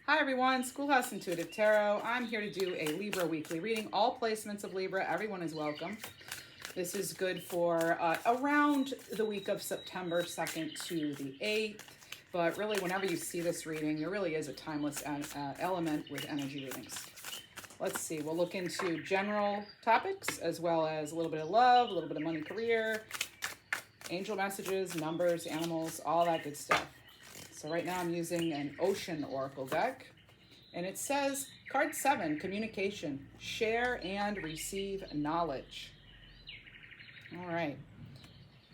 Hi everyone, Schoolhouse Intuitive Tarot. I'm here to do a Libra weekly reading. All placements of Libra, everyone is welcome. This is good for around the week of September 2nd to the 8th. But really, whenever you see this reading, there really is a timeless element with energy readings. Let's see, we'll look into general topics as well as a little bit of love, a little bit of money, career, angel messages, numbers, animals, all that good stuff. So right now I'm using an Ocean Oracle deck, and it says, card 7, communication, share and receive knowledge. All right,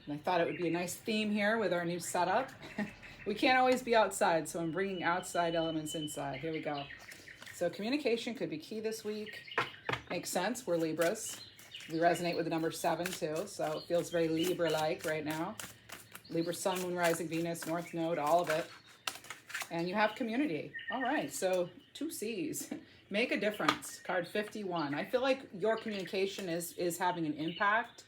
and I thought it would be a nice theme here with our new setup. We can't always be outside, so I'm bringing outside elements inside. Here we go. So communication could be key this week. Makes sense, we're Libras. We resonate with the number 7 too, so it feels very Libra-like right now. Libra, Sun, Moon, Rising, Venus, North Node, all of it. And you have community. All right, so 2 C's. Make a difference, card 51. I feel like your communication is having an impact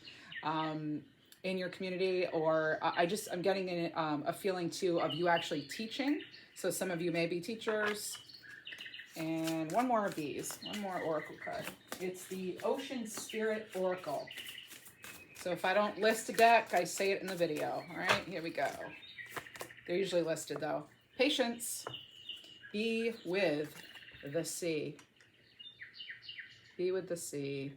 in your community, or I'm getting a feeling too of you actually teaching. So some of you may be teachers. And one more of these, one more Oracle card. It's the Ocean Spirit Oracle. So if I don't list a deck, I say it in the video. All right, here we go. They're usually listed though. Patience. Be with the sea. Be with the sea.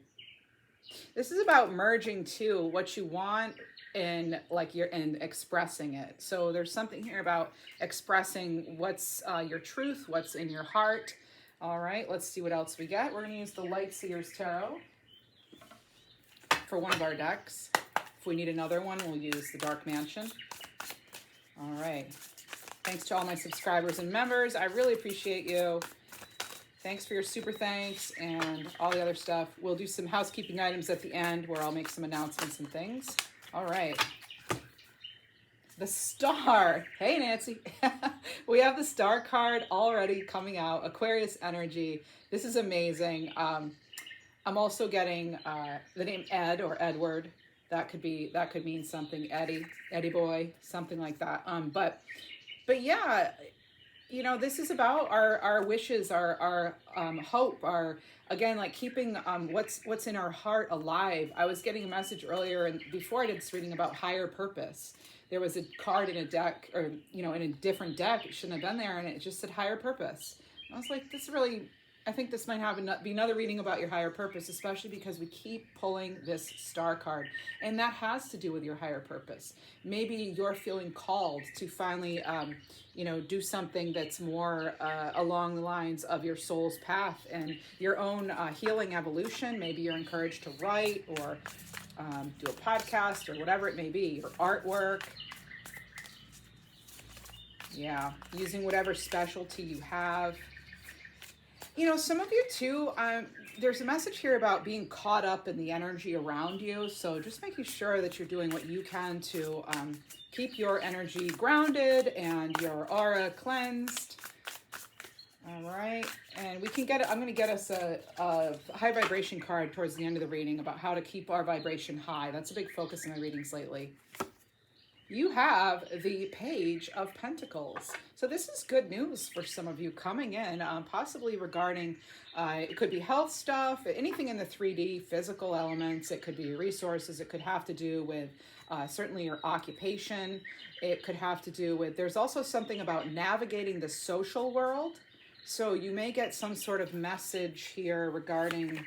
This is about merging too what you want and expressing it. So there's something here about expressing what's your truth, what's in your heart. All right, let's see what else we got. We're going to use the Light Seers Tarot for one of our decks. If we need another one, we'll use the Dark Mansion. All right. Thanks to all my subscribers and members. I really appreciate you. Thanks for your super thanks and all the other stuff. We'll do some housekeeping items at the end where I'll make some announcements and things. All right. The Star. Hey, Nancy. We have the Star card already coming out. Aquarius energy. This is amazing. I'm also getting the name Ed or Edward. That could mean something. Eddie boy, something like that. But yeah, you know, this is about our wishes, our hope, our, again, like keeping what's in our heart alive. I was getting a message earlier and before I did this reading about higher purpose. There was a card in a deck, or, you know, in a different deck. It shouldn't have been there, and it just said higher purpose. And I was like, this really, I think this might be another reading about your higher purpose, especially because we keep pulling this Star card. And that has to do with your higher purpose. Maybe you're feeling called to finally, you know, do something that's more along the lines of your soul's path and your own healing evolution. Maybe you're encouraged to write or do a podcast or whatever it may be, your artwork. Yeah, using whatever specialty you have. You know, some of you too, there's a message here about being caught up in the energy around you. So just making sure that you're doing what you can to keep your energy grounded and your aura cleansed. All right, and we can get, I'm going to get us a high vibration card towards the end of the reading about how to keep our vibration high. That's a big focus in my readings lately. You have the Page of Pentacles. So this is good news for some of you coming in, possibly regarding, it could be health stuff, anything in the 3D, physical elements. It could be resources. It could have to do with certainly your occupation. It could have to do with, there's also something about navigating the social world. So you may get some sort of message here regarding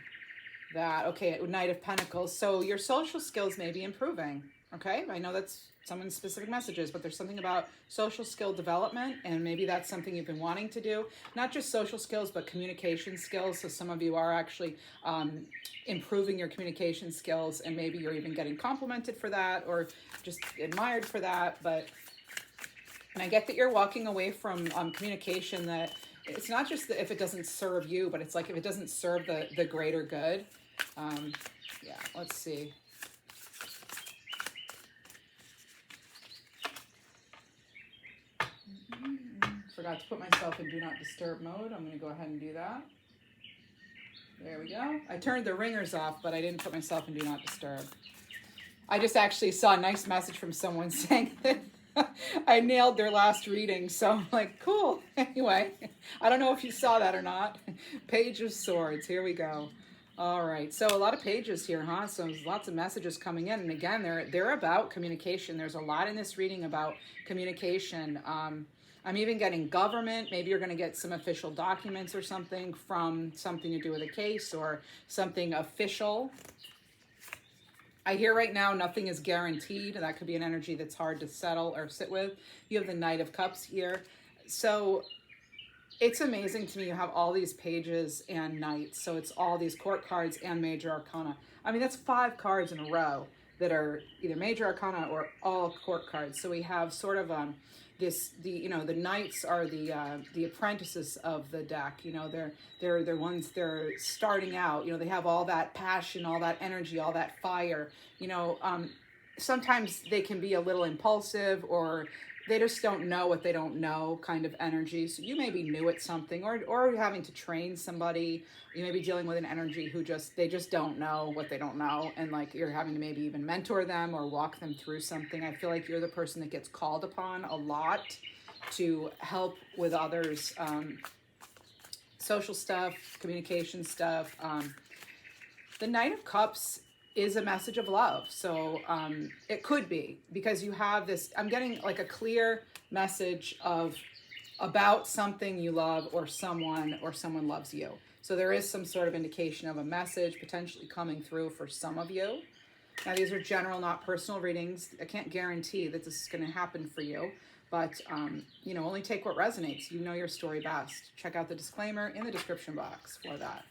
that. Okay, Knight of Pentacles. So your social skills may be improving. Okay, I know that's someone's specific messages, but there's something about social skill development, and maybe that's something you've been wanting to do. Not just social skills, but communication skills. So some of you are actually improving your communication skills, and maybe you're even getting complimented for that or just admired for that. And I get that you're walking away from communication that it's not just that if it doesn't serve you, but it's like if it doesn't serve the greater good. Yeah, let's see. Forgot to put myself in Do Not Disturb mode. I'm going to go ahead and do that. There we go. I turned the ringers off, but I didn't put myself in Do Not Disturb. I just actually saw a nice message from someone saying that I nailed their last reading, so I'm like, cool. Anyway, I don't know if you saw that or not. Page of Swords, here we go. All right, so a lot of pages here, huh? So there's lots of messages coming in, and again, they're about communication. There's a lot in this reading about communication. I'm even getting government. Maybe you're going to get some official documents or something from something to do with a case or something official. I hear right now nothing is guaranteed. That could be an energy that's hard to settle or sit with. You have the Knight of Cups here. So it's amazing to me. You have all these pages and knights. So it's all these court cards and major arcana. I mean, that's 5 cards in a row that are either major arcana or all court cards. So we have sort of the knights are the apprentices of the deck. You know, they're ones, they're starting out. You know, they have all that passion, all that energy, all that fire. You know, sometimes they can be a little impulsive, or they just don't know what they don't know kind of energy. So you may be new at something, or you're having to train somebody. You may be dealing with an energy who they just don't know what they don't know. And like you're having to maybe even mentor them or walk them through something. I feel like you're the person that gets called upon a lot to help with others, social stuff, communication stuff. The Knight of Cups is a message of love. So it could be because you have this, I'm getting like a clear message about something you love, or someone loves you. So there is some sort of indication of a message potentially coming through for some of you. Now these are general, not personal readings. I can't guarantee that this is going to happen for you, but you know, only take what resonates. You know your story best. Check out the disclaimer in the description box for that.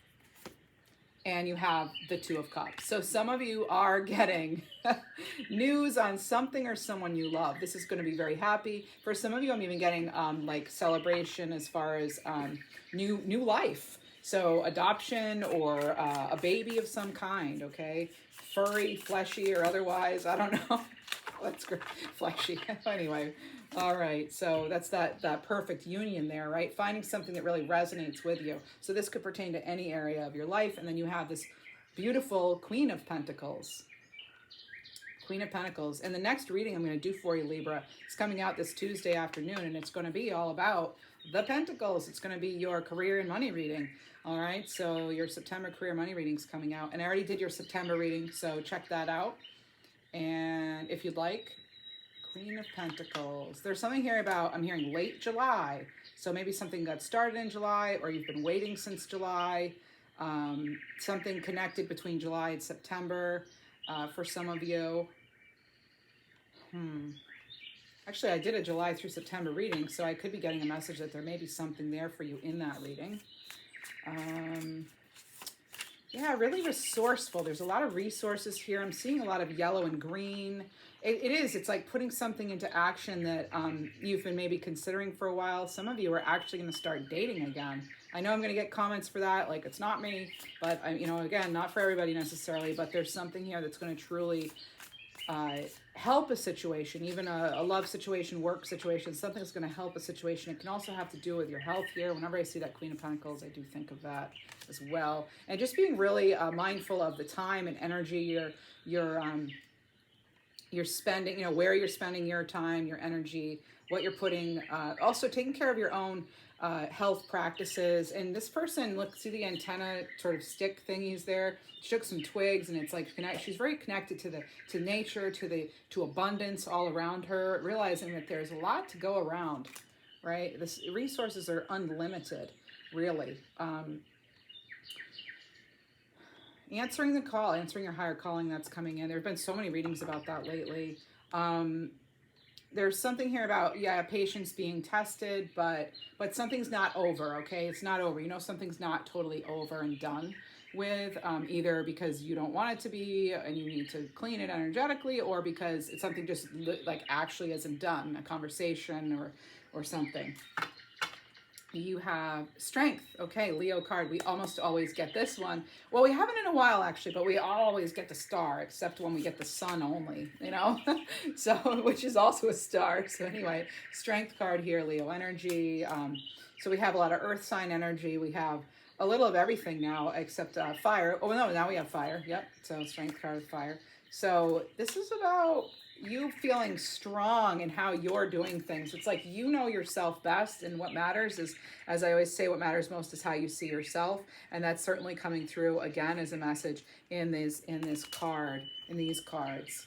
And you have the Two of Cups. So some of you are getting news on something or someone you love. This is going to be very happy. For some of you, I'm even getting like celebration as far as new life. So adoption or a baby of some kind, okay? Furry, fleshy, or otherwise. I don't know. That's great. Fleshy. Anyway. All right, so that's that perfect union there, right? Finding something that really resonates with you. So this could pertain to any area of your life. And then you have this beautiful Queen of Pentacles. Queen of Pentacles. And the next reading I'm going to do for you, Libra, it's coming out this Tuesday afternoon, and it's going to be all about the Pentacles. It's going to be your career and money reading. All right, so your September career money reading is coming out. And I already did your September reading, so check that out. And if you'd like, Queen of Pentacles. There's something here about, I'm hearing late July. So maybe something got started in July, or you've been waiting since July. Something connected between July and September for some of you. Actually, I did a July through September reading, so I could be getting a message that there may be something there for you in that reading. Yeah, really resourceful. There's a lot of resources here. I'm seeing a lot of yellow and green. It's like putting something into action that you've been maybe considering for a while. Some of you are actually going to start dating again. I know I'm going to get comments for that, like it's not me, but you know, again, not for everybody necessarily, but there's something here that's going to truly help a situation, even a love situation, work situation, something that's going to help a situation. It can also have to do with your health here. Whenever I see that Queen of Pentacles, I do think of that as well. And just being really mindful of the time and energy you're spending, you know, where you're spending your time, your energy, what you're putting, also taking care of your own health practices. And this person, look, see the antenna sort of stick thingies there, shook some twigs, and it's like she's very connected to nature, to abundance all around her, realizing that there's a lot to go around, right? Resources are unlimited, really. Answering the call, answering your higher calling that's coming in. There have been so many readings about that lately. There's something here about, yeah, patience being tested, but something's not over, okay? It's not over. You know, something's not totally over and done with, either because you don't want it to be and you need to clean it energetically, or because it's something just like actually isn't done, a conversation or something. You have Strength. Okay, Leo card. We almost always get this one. Well, we haven't in a while, actually, but we always get the Star, except when we get the Sun only, you know? So, which is also a star. So anyway, Strength card here, Leo energy. So we have a lot of Earth sign energy. We have a little of everything now, except fire. Oh, no, now we have fire. Yep, so Strength card with fire. So this is about, you feeling strong in how you're doing things. It's like you know yourself best, and what matters is, as I always say, what matters most is how you see yourself, and that's certainly coming through again as a message in these cards.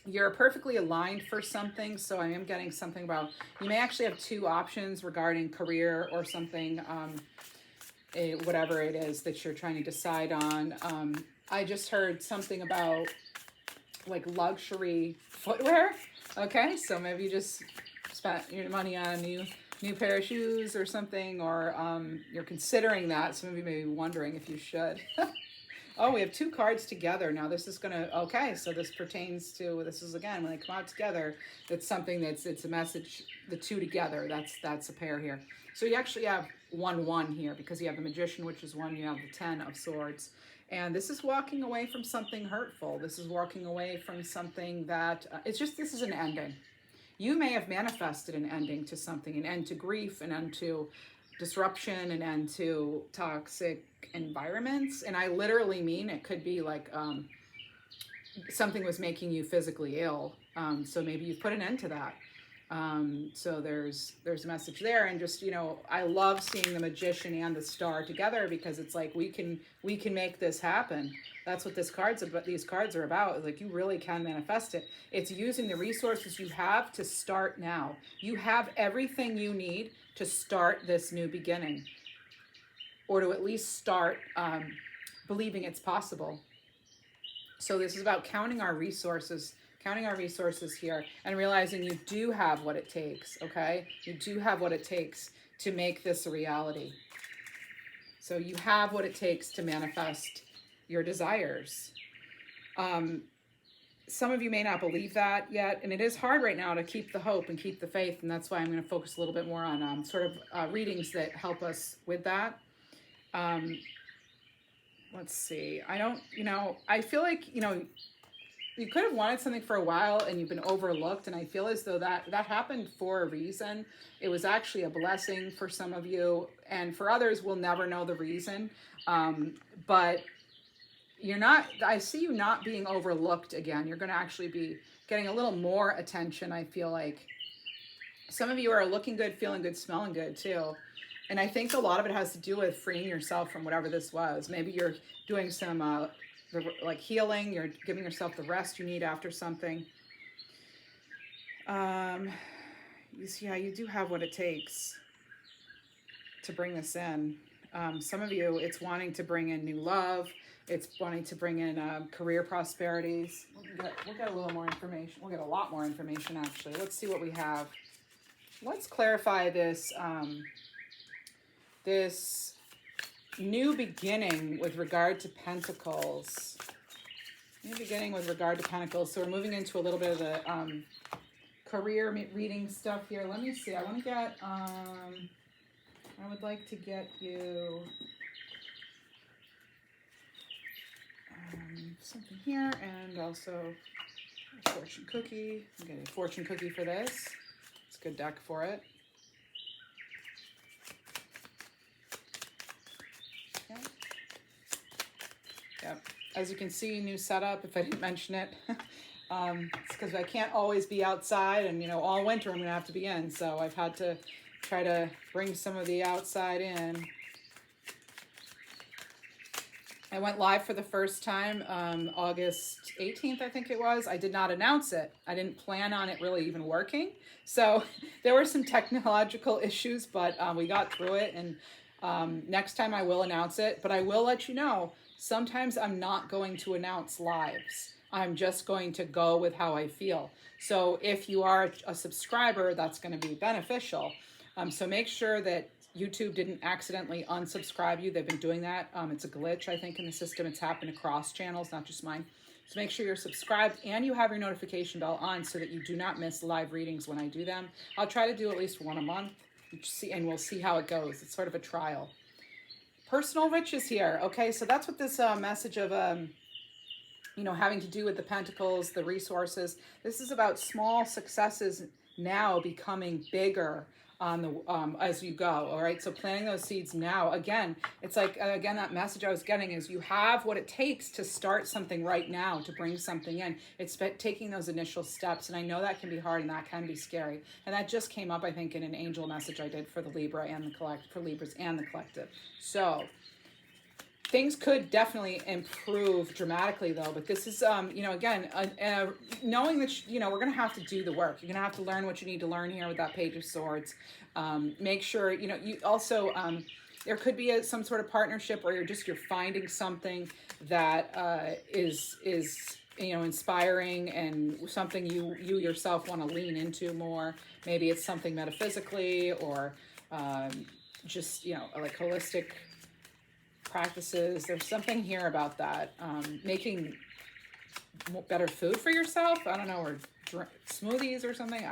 You're perfectly aligned for something, so I am getting something about, you may actually have two options regarding career or something, whatever it is that you're trying to decide on. I just heard something about like luxury footwear. Okay, so maybe you just spent your money on a new pair of shoes or something, or you're considering that. Some of you may be wondering if you should. Oh, we have two cards together. Now this is gonna, okay, so this pertains to, this is again, when they come out together, it's something it's a message, the two together, that's a pair here. So you actually have 1-1 here, because you have the Magician, which is 1, you have the 10 of Swords. And this is walking away from something hurtful. This is walking away from something that, it's just, this is an ending. You may have manifested an ending to something, an end to grief, an end to disruption, an end to toxic environments. And I literally mean, it could be like something was making you physically ill. So maybe you've put an end to that. So there's a message there. And just, you know, I love seeing the Magician and the Star together, because it's like we can make this happen. That's what these cards are about. Like, you really can manifest it. It's using the resources you have to start now. You have everything you need to start this new beginning, or to at least start believing it's possible. So this is about counting our resources here, and realizing you do have what it takes, okay? You do have what it takes to make this a reality. So you have what it takes to manifest your desires. Some of you may not believe that yet, and it is hard right now to keep the hope and keep the faith, and that's why I'm going to focus a little bit more on sort of readings that help us with that. Let's see. I feel like, you could have wanted something for a while and you've been overlooked, and I feel as though that happened for a reason. It was actually a blessing for some of you, and for others, we'll never know the reason. But I see you not being overlooked again. You're going to actually be getting a little more attention, I feel like. Some of you are looking good, feeling good, smelling good too. And I think a lot of it has to do with freeing yourself from whatever this was. Maybe you're doing some like healing, you're giving yourself the rest you need after something. You do have what it takes to bring this in. Some of you, it's wanting to bring in new love. It's wanting to bring in career prosperities. We'll get a little more information. We'll get a lot more information, actually. Let's see what we have. Let's clarify this, this new beginning with regard to Pentacles. New beginning with regard to Pentacles. So we're moving into a little bit of the career reading stuff here. Let me see. I want to get, I would like to get you something here, and also a fortune cookie. I'm getting a fortune cookie for this. It's a good deck for it. Okay. Yep. As you can see, new setup, if I didn't mention it. It's because I can't always be outside, and all winter I'm going to have to be in, so I've had to try to bring some of the outside in. I went live for the first time August 18th, I think it was. I did not announce it. I didn't plan on it really even working. So there were some technological issues, but we got through it. And next time I will announce it. But I will let you know, sometimes I'm not going to announce lives. I'm just going to go with how I feel. So if you are a subscriber, that's going to be beneficial. So make sure that YouTube didn't accidentally unsubscribe you. They've been doing that. It's a glitch, I think, in the system. It's happened across channels, not just mine. So make sure you're subscribed and you have your notification bell on so that you do not miss live readings when I do them. I'll try to do at least one a month, and we'll see how it goes. It's sort of a trial. Personal riches here. Okay, so that's what this message of, having to do with the pentacles, the resources. This is about small successes now becoming bigger. on the as you go. All right, so planting those seeds now. Again, it's like again, that message I was getting is you have what it takes to start something right now, to bring something in. It's taking those initial steps, and I know that can be hard and that can be scary. And that just came up, I think, in an angel message I did for the Libra and for Libras and the collective. So things could definitely improve dramatically, though. But this is, again, knowing that, we're going to have to do the work. You're going to have to learn what you need to learn here with that Page of Swords. Make sure, you also, there could be some sort of partnership where you're finding something that is inspiring and something you yourself want to lean into more. Maybe it's something metaphysically or just, like holistic practices. There's something here about that. Making better food for yourself. I don't know, or smoothies or something.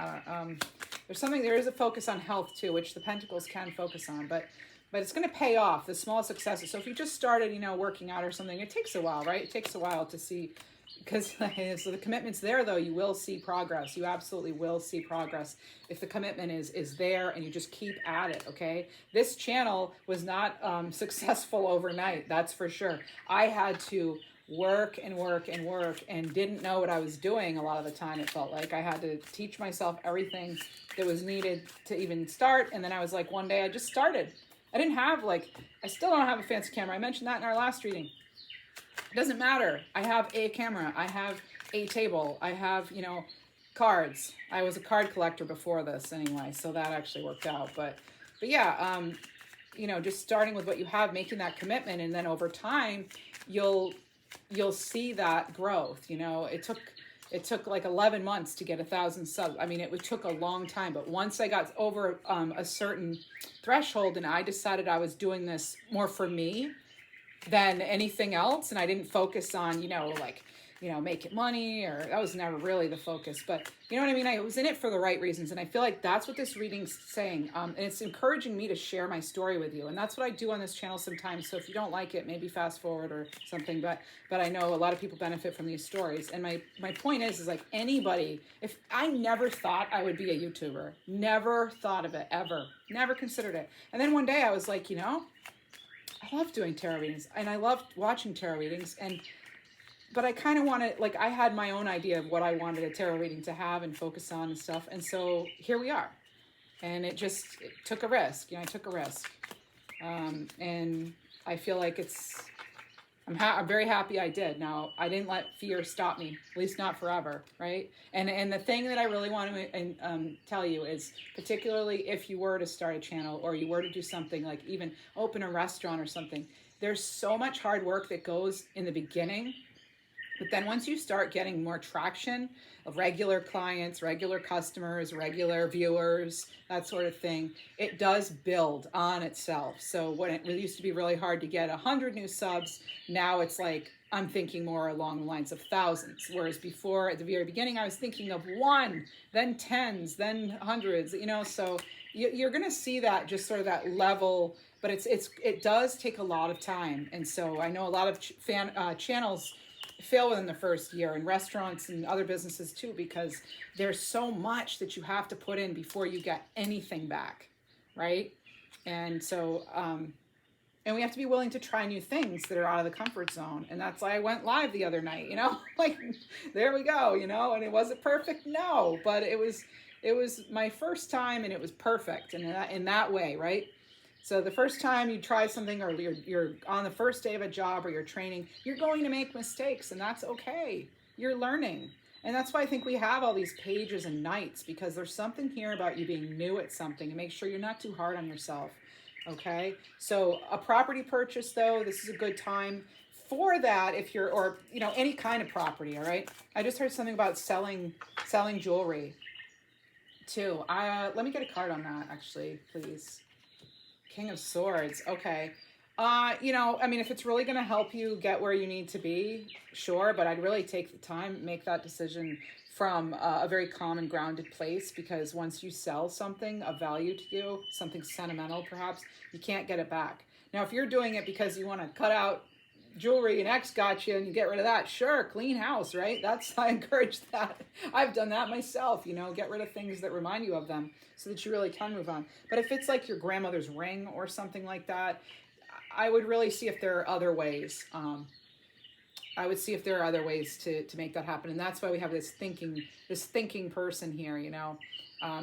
There is a focus on health too, which the Pentacles can focus on, but it's going to pay off, the small successes. So if you just started, working out or something, it takes a while, right? It takes a while to see, because so the commitment's there, though. You will see progress. You absolutely will see progress if the commitment is there and you just keep at it, okay? This channel was not successful overnight, that's for sure. I had to work and work and work and didn't know what I was doing a lot of the time. It felt like I had to teach myself everything that was needed to even start. And then I was like, one day I just started. I didn't have I still don't have a fancy camera. I mentioned that in our last reading. It doesn't matter. I have a camera. I have a table. I have, cards. I was a card collector before this anyway, so that actually worked out. But yeah, just starting with what you have, making that commitment, and then over time, you'll see that growth. It took like 11 months to get 1,000 subs. I mean, it took a long time, but once I got over a certain threshold and I decided I was doing this more for me than anything else, and I didn't focus on, making money, or that was never really the focus, but you know what I mean? I was in it for the right reasons, and I feel like that's what this reading's saying, and it's encouraging me to share my story with you, and that's what I do on this channel sometimes. So if you don't like it, maybe fast forward or something, but I know a lot of people benefit from these stories, and my point is like anybody, if I never thought I would be a YouTuber, never thought of it, ever, never considered it, and then one day I was like, I love doing tarot readings, and I loved watching tarot readings, but I kind of wanted, I had my own idea of what I wanted a tarot reading to have and focus on and stuff, and so here we are, and it took a risk. I took a risk, and I feel like I'm very happy I did. Now, I didn't let fear stop me, at least not forever, right? And the thing that I really want to tell you is, particularly if you were to start a channel or you were to do something like even open a restaurant or something, there's so much hard work that goes in the beginning. But then once you start getting more traction of regular clients, regular customers, regular viewers, that sort of thing, it does build on itself. So when it used to be really hard to get 100 new subs, now it's like I'm thinking more along the lines of thousands. Whereas before, at the very beginning, I was thinking of one, then tens, then hundreds, so you're going to see that just sort of that level, but it does take a lot of time. And so I know a lot of channels fail within the first year, and restaurants and other businesses too, because there's so much that you have to put in before you get anything back, right? And so and we have to be willing to try new things that are out of the comfort zone, and that's why I went live the other night, there we go, and it wasn't perfect, no, but it was my first time, and it was perfect, and in that way, right? So the first time you try something, or you're on the first day of a job, or you're training, you're going to make mistakes, and that's okay. You're learning. And that's why I think we have all these pages and nights, because there's something here about you being new at something, and make sure you're not too hard on yourself, okay? So a property purchase, though, this is a good time for that if you're, or, any kind of property, all right? I just heard something about selling jewelry, too. Let me get a card on that, actually, please. King of Swords. Okay. If it's really going to help you get where you need to be, sure, but I'd really take the time, make that decision from a very calm and grounded place, because once you sell something of value to you, something sentimental perhaps, you can't get it back. Now, if you're doing it because you want to cut out jewelry and X got you and you get rid of that, sure, clean house, right? I encourage that. I've done that myself, get rid of things that remind you of them so that you really can move on. But if it's like your grandmother's ring or something like that, I would really see if there are other ways. I would see if there are other ways to make that happen. And that's why we have this thinking person here,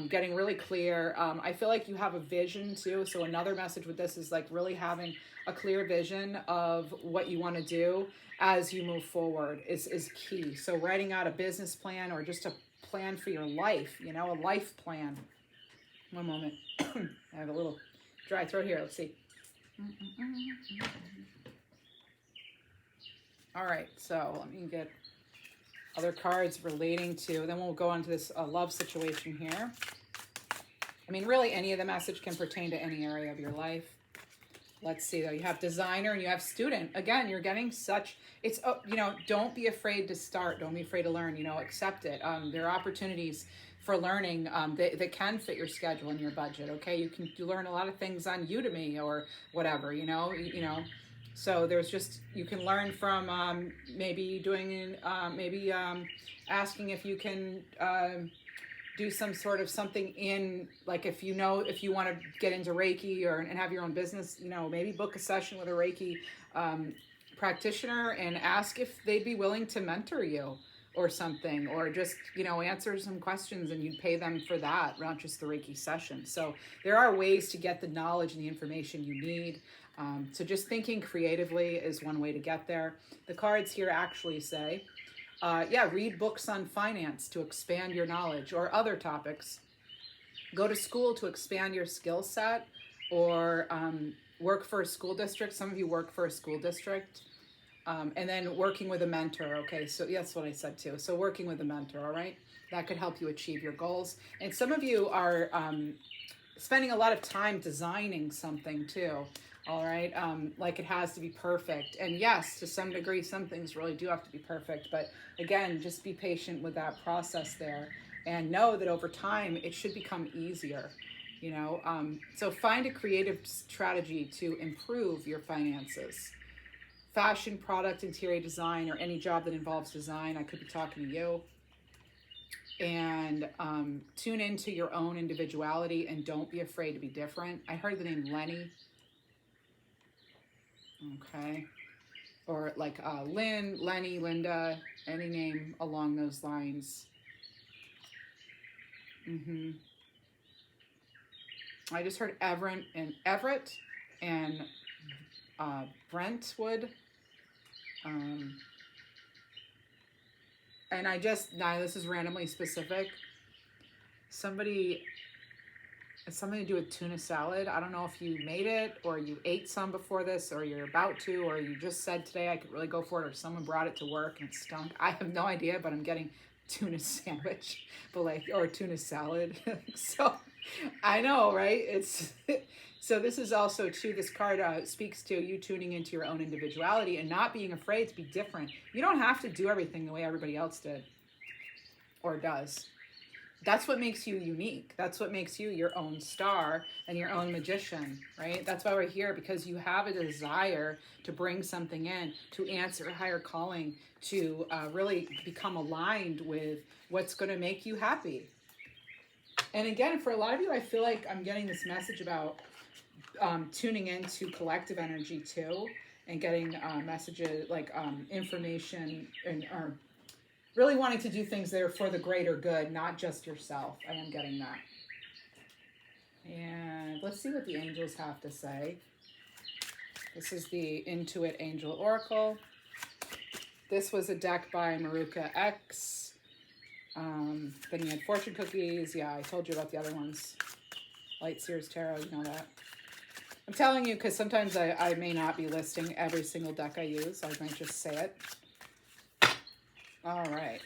getting really clear. I feel like you have a vision too. So another message with this is like really having a clear vision of what you want to do as you move forward is key. So writing out a business plan or just a plan for your life, a life plan. One moment. I have a little dry throat here. Let's see. All right, so let me get other cards relating to, then we'll go on to this love situation here. I mean, really any of the message can pertain to any area of your life. Let's see though, you have designer and you have student. Again, you're getting don't be afraid to start. Don't be afraid to learn, accept it. There are opportunities for learning that can fit your schedule and your budget, okay? You learn a lot of things on Udemy or whatever, So you can learn from asking if you can do some sort of something in, like if you want to get into Reiki and have your own business, maybe book a session with a Reiki practitioner and ask if they'd be willing to mentor you or something, or just, answer some questions and you'd pay them for that, not just the Reiki session. So there are ways to get the knowledge and the information you need. So just thinking creatively is one way to get there. The cards here actually say, read books on finance to expand your knowledge or other topics. Go to school to expand your skill set, or work for a school district. Some of you work for a school district. And then working with a mentor. Okay, so that's what I said too. So working with a mentor, all right? That could help you achieve your goals. And some of you are spending a lot of time designing something too. All right, like it has to be perfect. And yes, to some degree, some things really do have to be perfect. But again, just be patient with that process there and know that over time, it should become easier, So find a creative strategy to improve your finances. Fashion, product, interior design, or any job that involves design, I could be talking to you. And tune into your own individuality and don't be afraid to be different. I heard the name Lenny. Okay. Or like Lynn, Lenny, Linda, any name along those lines. I just heard Everett and Brentwood. And this is randomly specific. It's something to do with tuna salad. I don't know if you made it or you ate some before this or you're about to, or you just said today I could really go for it, or someone brought it to work and it stunk. I have no idea, but I'm getting tuna sandwich, or tuna salad. So I know, right? So this is also too, this card speaks to you tuning into your own individuality and not being afraid to be different. You don't have to do everything the way everybody else did or does. That's what makes you unique. That's what makes you your own star and your own magician, right? That's why we're here, because you have a desire to bring something in, to answer a higher calling, to really become aligned with what's going to make you happy. And again, for a lot of you, I feel like I'm getting this message about tuning into collective energy too, and getting messages like information and really wanting to do things that are for the greater good, not just yourself. I am getting that. And let's see what the angels have to say. This is the Intuit Angel Oracle. This was a deck by Maruka X. Then you had fortune cookies. Yeah, I told you about the other ones. Light Sears Tarot, you know that. I'm telling you because sometimes I may not be listing every single deck I use. I might just say it. All right.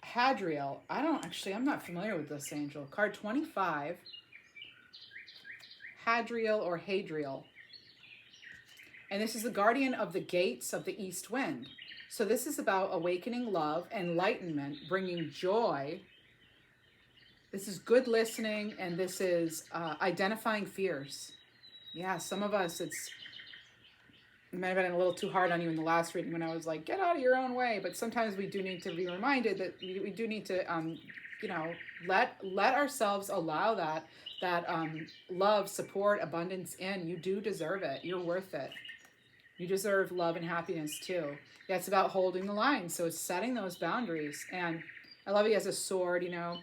Hadriel. I'm not familiar with this angel. Card 25. Hadriel or Hadriel. And this is the guardian of the gates of the east wind. So this is about awakening love, enlightenment, bringing joy. This is good listening, and this is identifying fears. Yeah, some of us, I might have been a little too hard on you in the last reading when I was like, get out of your own way. But sometimes we do need to be reminded that we do need to, you know, let ourselves allow that love, support, abundance in. You do deserve it. You're worth it. You deserve love and happiness too. Yeah, it's about holding the line. So it's setting those boundaries. And I love he has a sword, you know,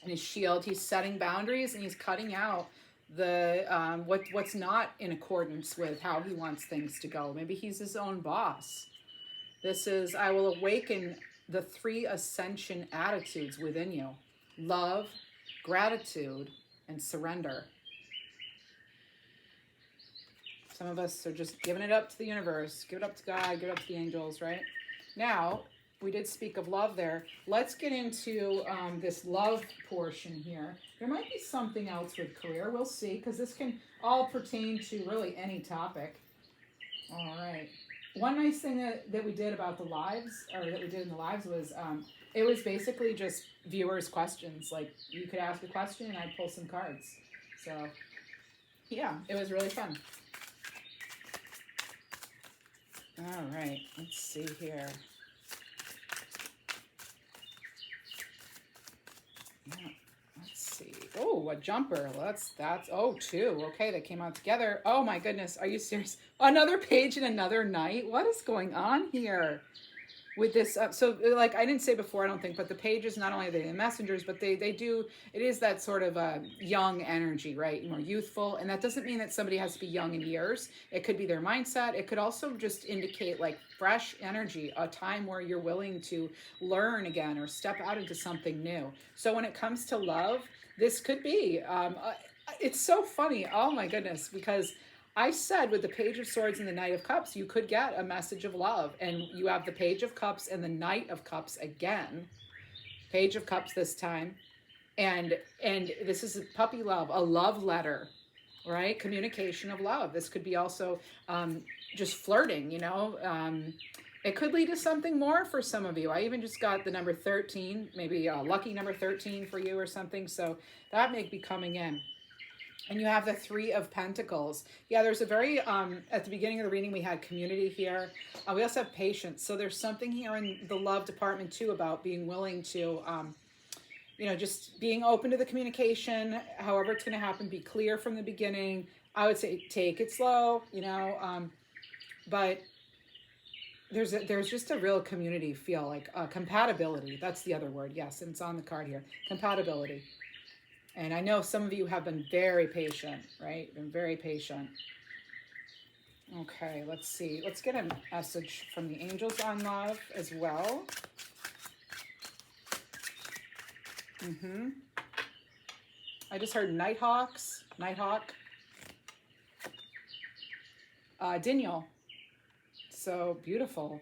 and his shield. He's setting boundaries and he's cutting out the what's not in accordance with how he wants things to go. Maybe he's his own boss. This is, I will awaken the 3 ascension attitudes within you: love, gratitude, and surrender. Some of us are just giving it up to the universe, give it up to God, give it up to the angels, right? Now, we did speak of love there. Let's get into this love portion here. There might be something else with career. We'll see, because this can all pertain to really any topic. All right. One nice thing that we did about the lives, or that we did in the lives, was it was basically just viewers' questions. Like, you could ask a question and I'd pull some cards. So, yeah, it was really fun. All right, let's see here. Yeah, let's see. Oh, a jumper. That's oh, 2. Okay, they came out together. Oh my goodness, are you serious? Another page in another night? What is going on here with this? So like I didn't say before, I don't think, but the pages, not only are they the messengers, but they do, it is that sort of young energy, right? More youthful. And that doesn't mean that somebody has to be young in years. It could be their mindset. It could also just indicate like fresh energy, a time where you're willing to learn again or step out into something new. So when it comes to love, this could be, it's so funny. Oh my goodness, because I said with the Page of Swords and the Knight of Cups, you could get a message of love. And you have the Page of Cups and the Knight of Cups again. Page of Cups this time. And this is a puppy love, a love letter, right? Communication of love. This could be also just flirting, you know. It could lead to something more for some of you. I even just got the number 13, maybe a lucky number 13 for you or something. So that may be coming in. And you have the 3 of Pentacles. Yeah, there's a very, at the beginning of the reading, we had community here. We also have patience. So there's something here in the love department too about being willing to, you know, just being open to the communication, however it's going to happen, be clear from the beginning. I would say take it slow, you know, but there's just a real community feel, like compatibility. That's the other word. Yes, and it's on the card here. Compatibility. And I know some of you have been very patient, right? Been very patient. Okay, let's see. Let's get a message from the angels on love as well. I just heard Nighthawk. Daniel. So beautiful.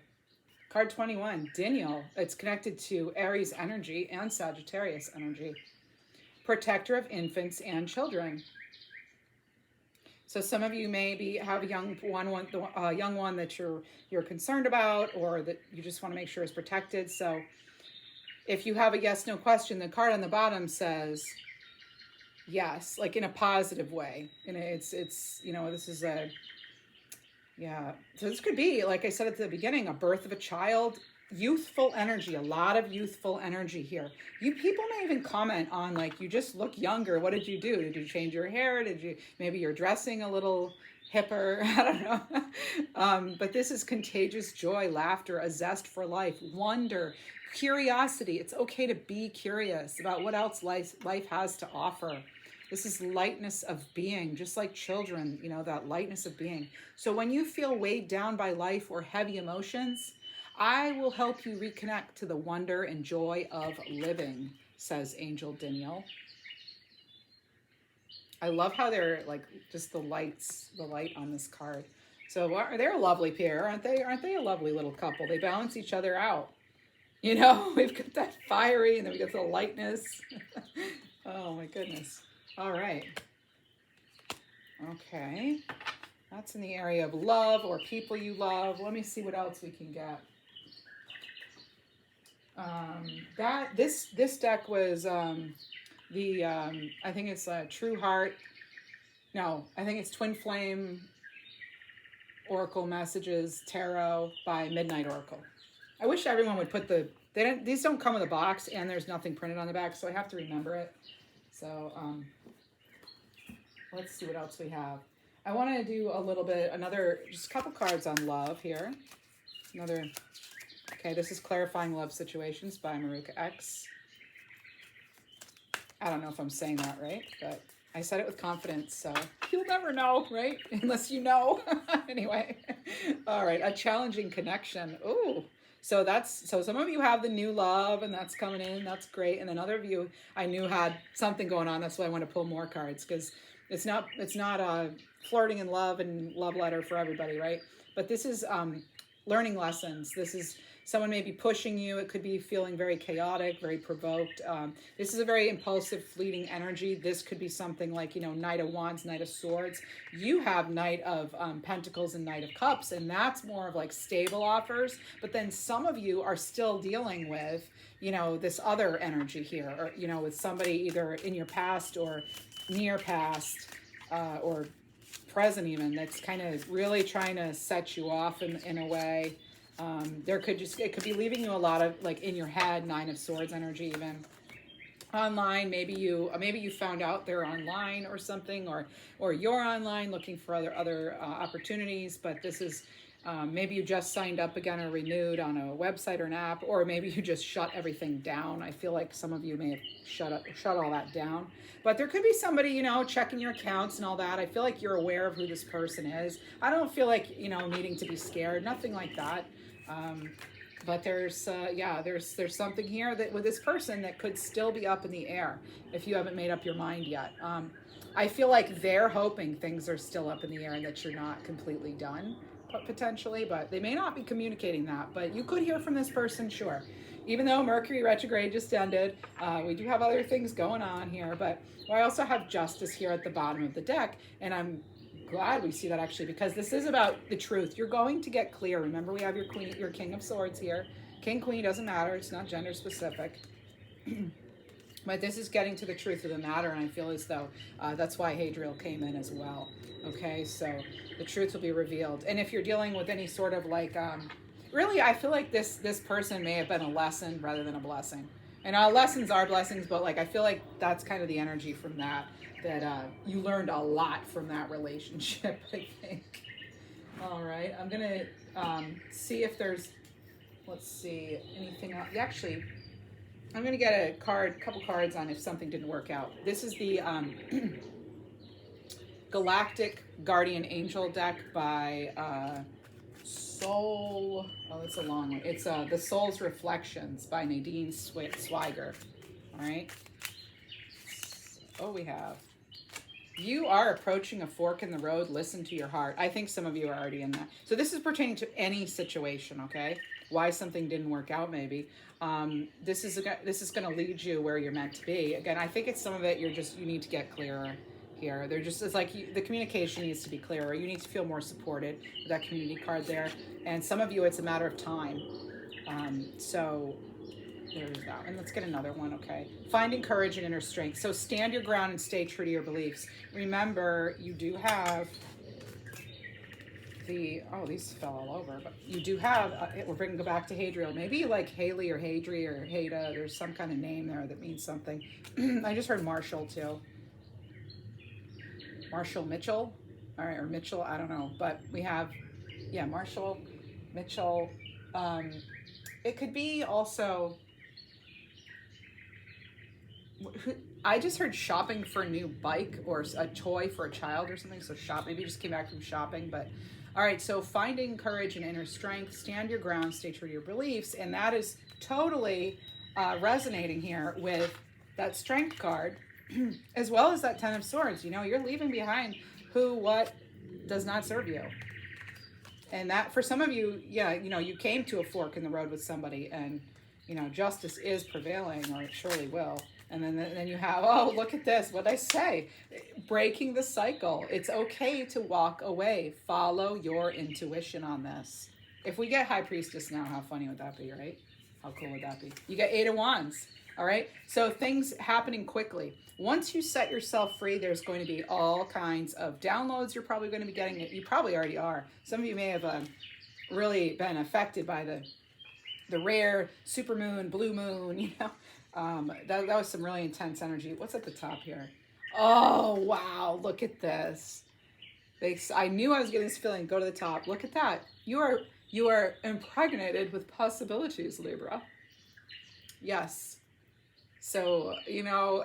Card 21, Daniel. It's connected to Aries energy and Sagittarius energy. Protector of infants and children. So some of you maybe have a young one that you're concerned about, or that you just want to make sure is protected. So if you have a yes/no question, the card on the bottom says yes, like in a positive way. And it's you know, this is a, yeah. So this could be, like I said at the beginning, a birth of a child. Youthful energy, a lot of youthful energy here. You people may even comment on, like, you just look younger. What did you do? Did you change your hair? Maybe you're dressing a little hipper? I don't know. But this is contagious joy, laughter, a zest for life, wonder, curiosity. It's okay to be curious about what else life has to offer. This is lightness of being, just like children, you know, that lightness of being. So when you feel weighed down by life or heavy emotions, I will help you reconnect to the wonder and joy of living, says Angel Daniel. I love how they're like just the light on this card. So they're a lovely pair, aren't they? Aren't they a lovely little couple? They balance each other out. You know, we've got that fiery and then we got the lightness. Oh my goodness. All right. Okay. That's in the area of love or people you love. Let me see what else we can get. This deck was I think it's True Heart. No, I think it's Twin Flame Oracle Messages Tarot by Midnight Oracle. I wish everyone would put these don't come with a box, and there's nothing printed on the back, so I have to remember it. So let's see what else we have. I want to do a little bit, just a couple cards on love here. Okay, this is Clarifying Love Situations by Maruka X. I don't know if I'm saying that right, but I said it with confidence, so you'll never know, right? Unless you know. Anyway, all right, a challenging connection. Ooh. So some of you have the new love, and that's coming in. That's great. And then other of you I knew had something going on. That's why I want to pull more cards, because it's not flirting and love and love letter for everybody, right? But this is learning lessons. This is someone may be pushing you. It could be feeling very chaotic, very provoked. This is a very impulsive, fleeting energy. This could be something like, Knight of Wands, Knight of Swords. You have Knight of Pentacles and Knight of Cups, and that's more of like stable offers. But then some of you are still dealing with, this other energy here, or, with somebody either in your past or near past, or present even, that's kind of really trying to set you off in a way. It could be leaving you a lot of like in your head, Nine of Swords energy even. Online, maybe you found out they're online or something, or you're online looking for other opportunities, but this is maybe you just signed up again or renewed on a website or an app, or maybe you just shut everything down. I feel like some of you may have shut all that down. But there could be somebody, checking your accounts and all that. I feel like you're aware of who this person is. I don't feel like, needing to be scared, nothing like that. But there's something here that with this person that could still be up in the air if you haven't made up your mind yet. I feel like they're hoping things are still up in the air and that you're not completely done, potentially, but they may not be communicating that. But you could hear from this person, sure. Even though Mercury retrograde just ended, we do have other things going on here. But I also have Justice here at the bottom of the deck, and I'm glad we see that actually, because this is about the truth. You're going to get clear. Remember, we have your Queen, your King of Swords here. King, Queen, doesn't matter. It's not gender specific. But this is getting to the truth of the matter, and I feel as though that's why Hadriel came in as well. Okay, so the truth will be revealed. And if you're dealing with any sort of like, really, I feel like this person may have been a lesson rather than a blessing. And lessons are blessings, but like I feel like that's kind of the energy from that you learned a lot from that relationship, I think. All right, I'm going to see if there's, let's see, anything else. Actually, I'm going to get a couple cards on if something didn't work out. This is the Galactic Guardian Angel deck by Soul. Oh, it's a long one. It's The Soul's Reflections by Nadine Swiger. All right. Oh, we have. You are approaching a fork in the road. Listen to your heart. I think some of you are already in that. So this is pertaining to any situation, okay? Why something didn't work out, maybe. This is going to lead you where you're meant to be. Again, I think it's some of it. You need to get clearer here. It's like the communication needs to be clearer. You need to feel more supported with that community card there. And some of you, it's a matter of time. So there's that. And let's get another one, okay? Finding courage and inner strength. So stand your ground and stay true to your beliefs. Remember, you do have these fell all over, but you do have, we're bringing it back to Hadriel. Maybe like Haley or Hadri or Haida. There's some kind of name there that means something. I just heard Marshall too. Marshall Mitchell, all right, or Mitchell, I don't know. But we have, Marshall, Mitchell. It could be also, I just heard shopping for a new bike or a toy for a child or something. So maybe you just came back from shopping, but all right. So finding courage and inner strength, stand your ground, stay true to your beliefs. And that is totally resonating here with that strength card, as well as that 10 of Swords. You're leaving behind what does not serve you. And that for some of you, you came to a fork in the road with somebody, and, justice is prevailing, or it surely will. And then you have, oh, look at this. What'd I say? Breaking the cycle. It's okay to walk away. Follow your intuition on this. If we get High Priestess now, how funny would that be, right? How cool would that be? You get 8 of Wands. All right. So things happening quickly. Once you set yourself free, there's going to be all kinds of downloads. You're probably going to be getting it. You probably already are. Some of you may have really been affected by the rare supermoon, blue moon, you know. That was some really intense energy. What's at the top here? Oh, wow. Look at this. I knew I was getting this feeling. Go to the top. Look at that. You are impregnated with possibilities, Libra. Yes. So, you know,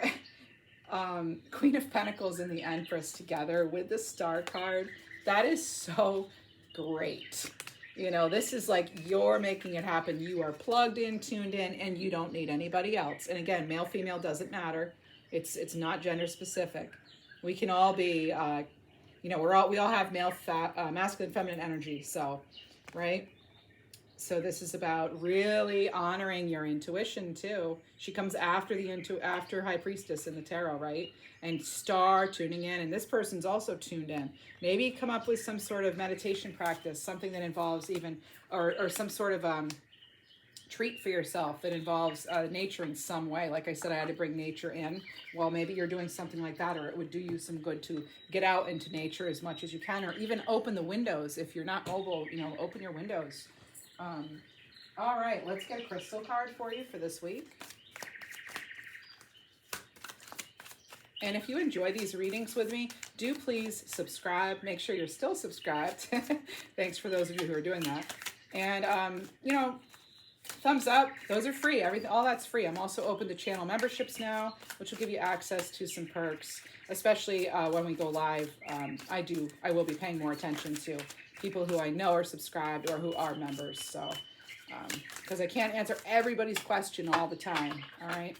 Queen of Pentacles and the Empress together with the Star card, that is so great. You know, this is like you're making it happen. You are plugged in, tuned in, and you don't need anybody else. And again, male, female doesn't matter. It's not gender specific. We can all be, you know, we all have masculine, feminine energy. So, right? So this is about really honoring your intuition too. She comes after after High Priestess in the tarot, right? And Star tuning in, and this person's also tuned in. Maybe come up with some sort of meditation practice, something that involves even, or some sort of treat for yourself that involves nature in some way. Like I said, I had to bring nature in. Well, maybe you're doing something like that, or it would do you some good to get out into nature as much as you can, or even open the windows. If you're not mobile, you know, open your windows. All right, let's get a crystal card for you for this week. And if you enjoy these readings with me, do please subscribe. Make sure you're still subscribed. Thanks for those of you who are doing that. And, you know, thumbs up. Those are free. All that's free. I'm also open to channel memberships now, which will give you access to some perks, especially when we go live. I will be paying more attention to people who I know are subscribed or who are members. So, because I can't answer everybody's question all the time. All right.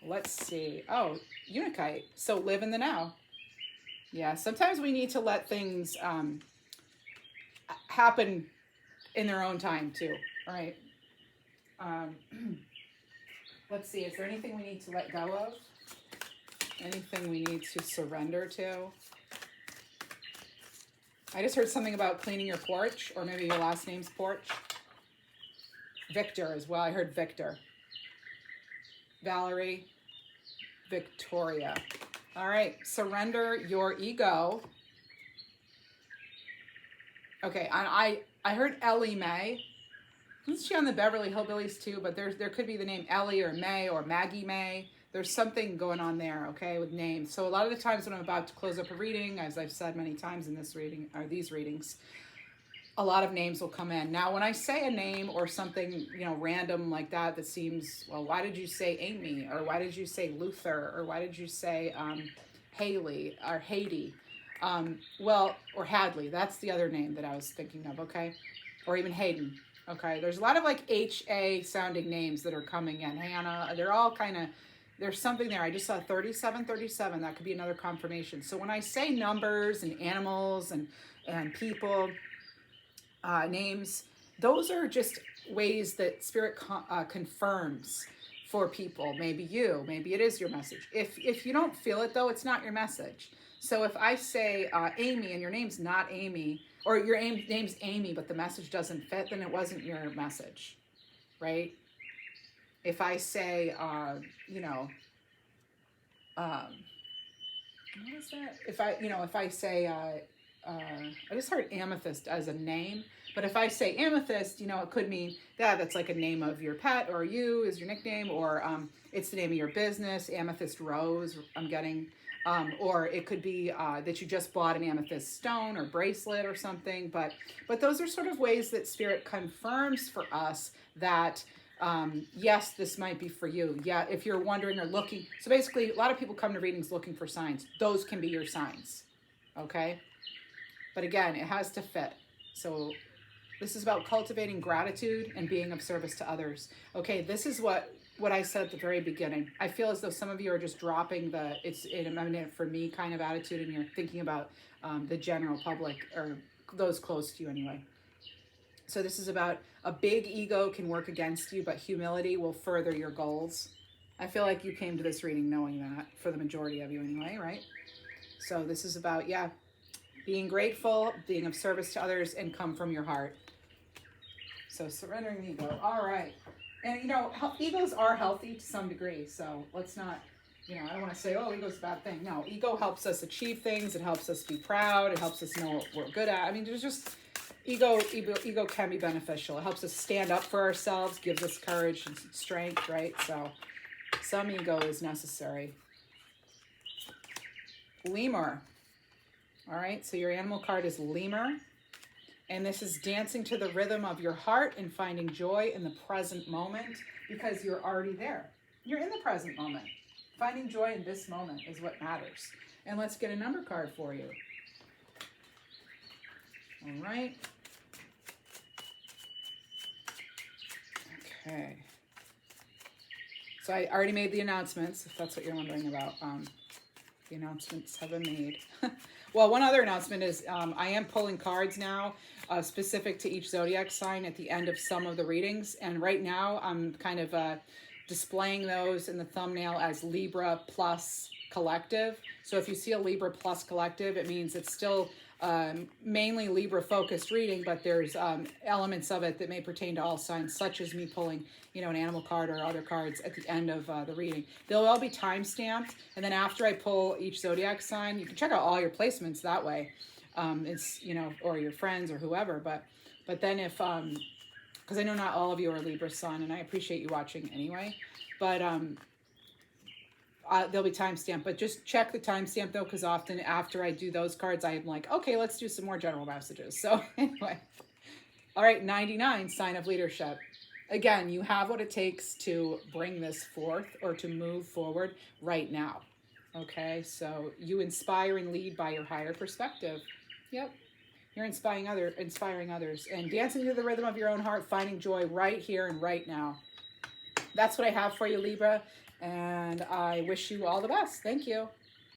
Let's see. Oh, Unikite. So live in the now. Yeah. Sometimes we need to let things happen in their own time too. All right. Let's see. Is there anything we need to let go of? Anything we need to surrender to? I just heard something about cleaning your porch, or maybe your last name's porch. Victor as well. I heard Victor. Valerie. Victoria. All right. Surrender your ego. Okay. I heard Ellie Mae. Isn't she on the Beverly Hillbillies too? But there could be the name Ellie or May or Maggie May. There's something going on there, okay, with names. So a lot of the times when I'm about to close up a reading, as I've said many times in this reading, or these readings, a lot of names will come in. Now, when I say a name or something, you know, random like that, that seems, well, why did you say Amy? Or why did you say Luther? Or why did you say Haley or Haiti? Well, or Hadley. That's the other name that I was thinking of, okay? Or even Hayden. Okay, there's a lot of like H-A sounding names that are coming in. Hannah, they're all kind of, there's something there. I just saw 3737. That could be another confirmation. So when I say numbers and animals and people, names, those are just ways that Spirit confirms for people. Maybe it is your message. If you don't feel it though, it's not your message. So if I say Amy and your name's not Amy, or your name's Amy, but the message doesn't fit, then it wasn't your message, right? If I say, you know, what is that? If I say, I just heard amethyst as a name, but if I say amethyst, you know, it could mean that's like a name of your pet, or you is your nickname, or it's the name of your business, amethyst rose, I'm getting. Or it could be that you just bought an amethyst stone or bracelet or something. But those are sort of ways that Spirit confirms for us that, yes, this might be for you. Yeah, if you're wondering or looking. So basically, a lot of people come to readings looking for signs. Those can be your signs. Okay? But again, it has to fit. So this is about cultivating gratitude and being of service to others. Okay, this is what I said at the very beginning. I feel as though some of you are just dropping the it's in a minute for me kind of attitude, and you're thinking about the general public, or those close to you anyway. So this is about a big ego can work against you, but humility will further your goals. I feel like you came to this reading knowing that, for the majority of you anyway, right? So this is about, yeah, being grateful, being of service to others, and come from your heart. So surrendering the ego. All right. And, you know, egos are healthy to some degree. So let's not, you know, I don't want to say, oh, ego's a bad thing. No, ego helps us achieve things. It helps us be proud. It helps us know what we're good at. I mean, there's just, ego can be beneficial. It helps us stand up for ourselves, gives us courage and strength, right? So some ego is necessary. Lemur. All right, so your animal card is Lemur. And this is dancing to the rhythm of your heart and finding joy in the present moment because you're already there. You're in the present moment. Finding joy in this moment is what matters. And let's get a number card for you. All right. Okay. So I already made the announcements, if that's what you're wondering about. The announcements have been made. Well, one other announcement is I am pulling cards now specific to each zodiac sign at the end of some of the readings. And right now I'm kind of displaying those in the thumbnail as Libra Plus Collective. So if you see a Libra Plus Collective, it means it's still mainly Libra focused reading, but there's elements of it that may pertain to all signs, such as me pulling, you know, an animal card or other cards at the end of the reading. They'll all be time stamped, and then after I pull each zodiac sign, you can check out all your placements that way. It's, you know, or your friends or whoever, but then if because I know not all of you are Libra Sun, and I appreciate you watching anyway, but they'll be timestamped, but just check the timestamp though, because often after I do those cards, I'm like, okay, let's do some more general messages. So anyway, all right, 99, sign of leadership. Again, you have what it takes to bring this forth or to move forward right now. Okay, so you inspire and lead by your higher perspective. Yep, you're inspiring others and dancing to the rhythm of your own heart, finding joy right here and right now. That's what I have for you, Libra. And I wish you all the best. Thank you.